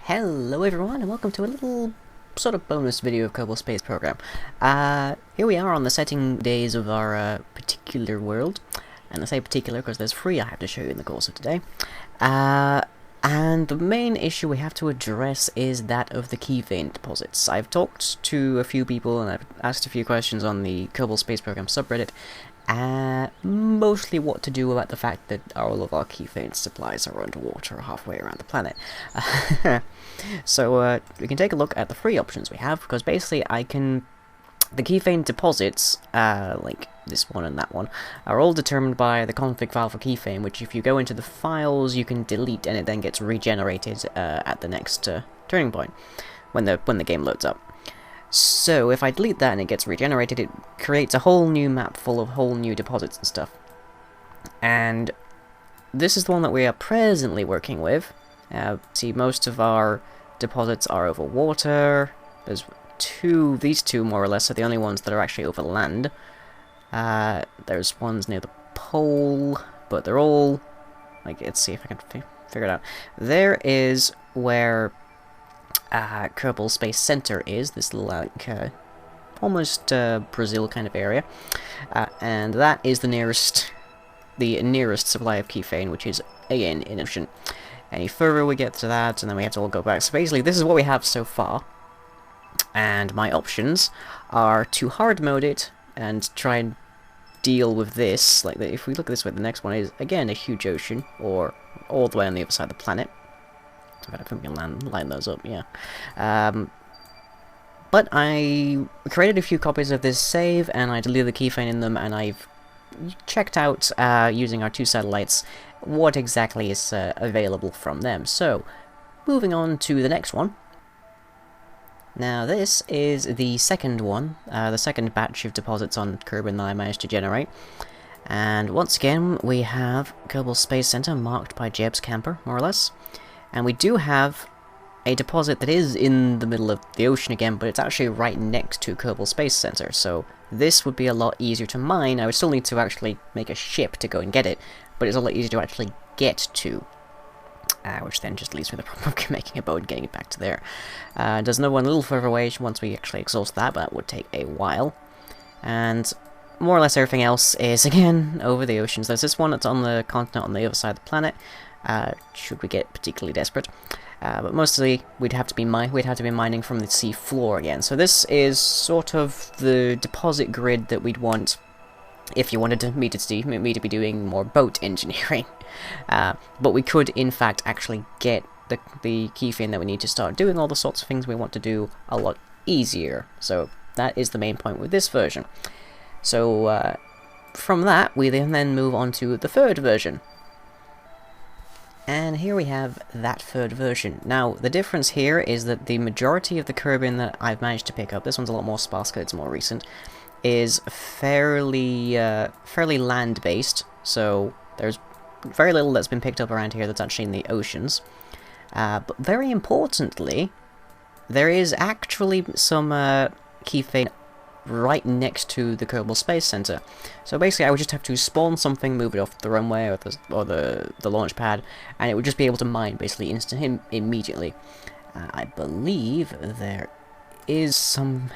Hello everyone and welcome to a little sort of bonus video of Kerbal Space Program. Here we are on the setting days of our particular world, and I say particular because there's three I have to show you in the course of today. And the main issue we have to address is that of the Kethane deposits. I've talked to a few people and I've asked a few questions on the Kerbal Space Program subreddit, mostly what to do about the fact that all of our Kethane supplies are underwater halfway around the planet. So we can take a look at the three options we have, because basically the Kethane deposits, like this one and that one, are all determined by the config file for Kethane, which if you go into the files you can delete, and it then gets regenerated at the next turning point when the game loads up. So if I delete that and it gets regenerated, it creates a whole new map full of whole new deposits and stuff. And this is the one that we are presently working with. See, most of our deposits are over water. There's these two more or less are the only ones that are actually over land. There's ones near the pole, but they're all, like, let's see if I can figure it out. There is where Kerbal Space Center is, this little, like, almost Brazil kind of area, and that is the nearest supply of Kethane, which is, again, inefficient. Any further we get to that, and then we have to all go back. So basically, this is what we have so far, and my options are to hard mode it and try and deal with this. Like, if we look at this way, the next one is, again, a huge ocean, or all the way on the other side of the planet. I think we can line those up, yeah. But I created a few copies of this save, and I deleted the Kethane in them, and I've checked out, using our two satellites, what exactly is available from them. So, moving on to the next one. Now this is the second one, the second batch of deposits on Kerbin that I managed to generate. And once again, we have Kerbal Space Center marked by Jeb's camper, more or less. And we do have a deposit that is in the middle of the ocean again, but it's actually right next to Kerbal Space Center, so this would be a lot easier to mine. I would still need to actually make a ship to go and get it, but it's a lot easier to actually get to. Which then just leaves me the problem of making a boat and getting it back to there. There's another one a little further away once we actually exhaust that, but that would take a while. And more or less everything else is, again, over the oceans. There's this one that's on the continent on the other side of the planet, should we get particularly desperate. But mostly we'd have to be mining from the sea floor again. So this is sort of the deposit grid that we'd want if you wanted me to be doing more boat engineering. But we could, in fact, actually get the Kethane that we need to start doing all the sorts of things we want to do a lot easier. So that is the main point with this version. So from that, we then move on to the third version. And here we have that third version. Now, the difference here is that the majority of the Kerbin that I've managed to pick up, this one's a lot more sparse because it's more recent, is fairly land-based, so there's very little that's been picked up around here that's actually in the oceans. But very importantly, there is actually some Kethane right next to the Kerbal Space Center. So basically I would just have to spawn something, move it off the runway or the launch pad, and it would just be able to mine basically immediately. I believe there is some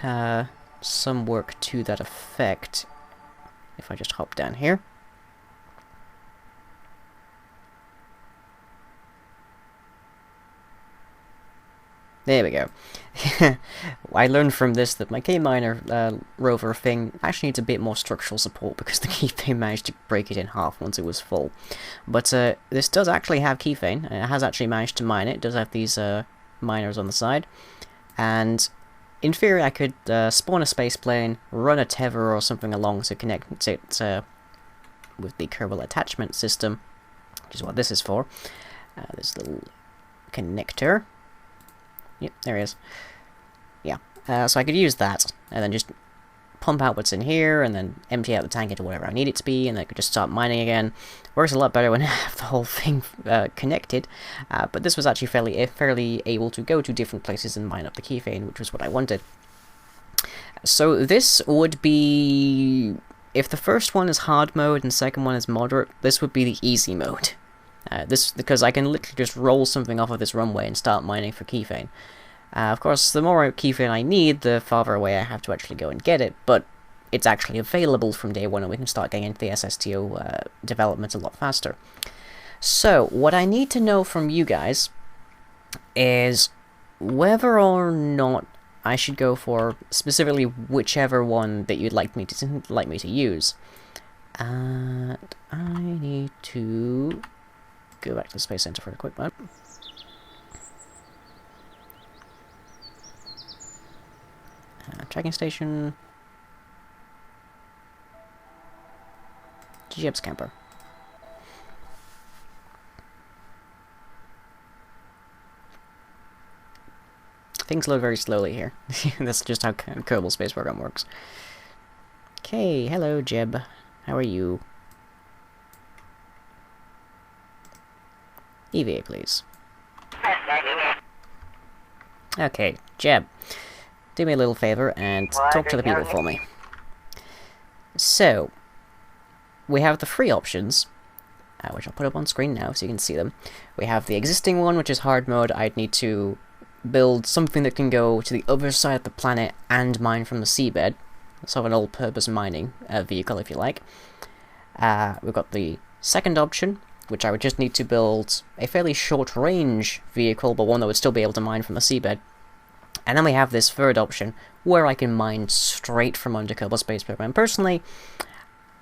work to that effect. If I just hop down here. There we go. I learned from this that my K-Miner rover thing actually needs a bit more structural support because the Kethane managed to break it in half once it was full. But this does actually have Kethane, and it has actually managed to mine it. It does have these miners on the side. And in theory I could spawn a space plane, run a tether or something along to connect it with the Kerbal attachment system, which is what this is for. This little connector. Yep, there he is. Yeah, so I could use that, and then just pump out what's in here, and then empty out the tank into whatever I need it to be, and then I could just start mining again. Works a lot better when I have the whole thing connected, but this was actually fairly able to go to different places and mine up the Kethane, which was what I wanted. So this would be... if the first one is hard mode and second one is moderate, this would be the easy mode. This because I can literally just roll something off of this runway and start mining for Kethane. Of course, the more Kethane I need, the farther away I have to actually go and get it, but it's actually available from day one, and we can start getting into the SSTO development a lot faster. So, what I need to know from you guys is whether or not I should go for specifically whichever one that you'd like me to use. And I need to go back to the Space Center for a quick moment. Tracking station. Jib's camper. Things load very slowly here. That's just how Kerbal Space Program works. Okay, hello Jeb. How are you? EVA, please. Okay, Jeb. Do me a little favor and talk to the people for me. So, we have the free options, which I'll put up on screen now so you can see them. We have the existing one, which is hard mode. I'd need to build something that can go to the other side of the planet and mine from the seabed. Sort of an all-purpose mining vehicle, if you like. We've got the second option, which I would just need to build a fairly short-range vehicle, but one that would still be able to mine from the seabed. And then we have this third option, where I can mine straight from under Kerbal Space Program. Personally,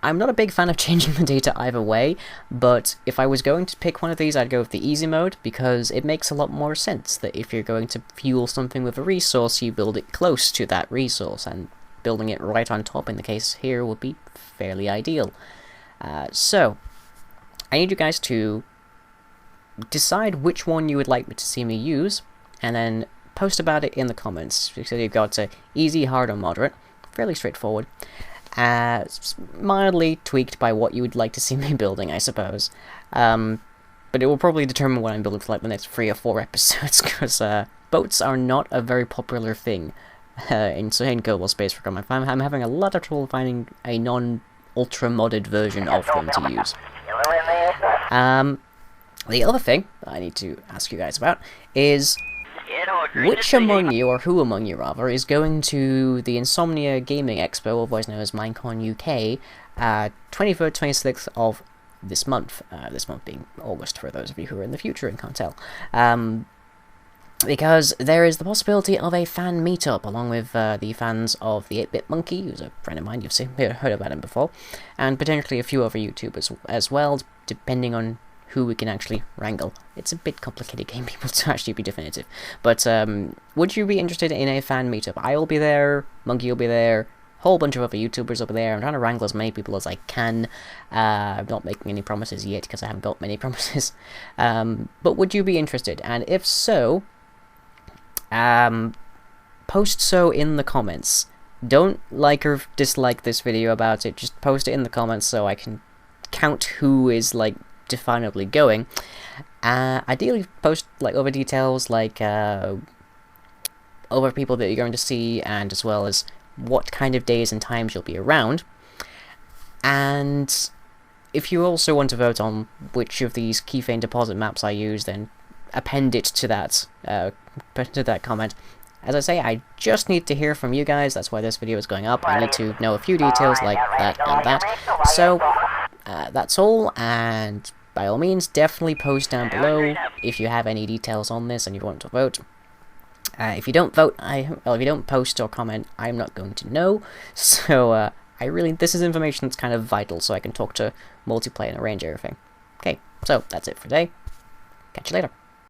I'm not a big fan of changing the data either way, but if I was going to pick one of these, I'd go with the easy mode, because it makes a lot more sense that if you're going to fuel something with a resource, you build it close to that resource, and building it right on top in the case here would be fairly ideal. So, I need you guys to decide which one you would like to see me use, and then post about it in the comments. So you've got easy, hard, or moderate. Fairly straightforward. Mildly tweaked by what you would like to see me building, I suppose. But it will probably determine what I'm building for like the next 3 or 4 episodes, because boats are not a very popular thing in Kerbal Space Program. I'm having a lot of trouble finding a non-ultra modded version of them to use. The other thing I need to ask you guys about is which among you, or who among you rather, is going to the Insomnia Gaming Expo, otherwise known as Minecon UK, 23rd, 26th of this month being August for those of you who are in the future and can't tell. Because there is the possibility of a fan meetup, along with the fans of the 8-Bit Monkey, who's a friend of mine, you've heard about him before, and potentially a few other YouTubers as well, depending on who we can actually wrangle. It's a bit complicated game, people, to actually be definitive. But would you be interested in a fan meetup? I will be there, Monkey will be there, a whole bunch of other YouTubers will be there. I'm trying to wrangle as many people as I can. I'm not making any promises yet, because I haven't got many promises. But would you be interested? And if so, post so in the comments. Don't like or dislike this video about it, just post it in the comments so I can count who is, like, definably going. Ideally post like other details, like other people that you're going to see, and as well as what kind of days and times you'll be around. And if you also want to vote on which of these Kethane deposit maps I use, then append it to that comment. As I say, I just need to hear from you guys. That's why this video is going up. I need to know a few details like that and that. So that's all, and by all means, definitely post down below if you have any details on this and you want to vote. If you don't vote, if you don't post or comment, I'm not going to know. So this is information that's kind of vital, so I can talk to multiplayer and arrange everything. Okay, so that's it for today. Catch you later.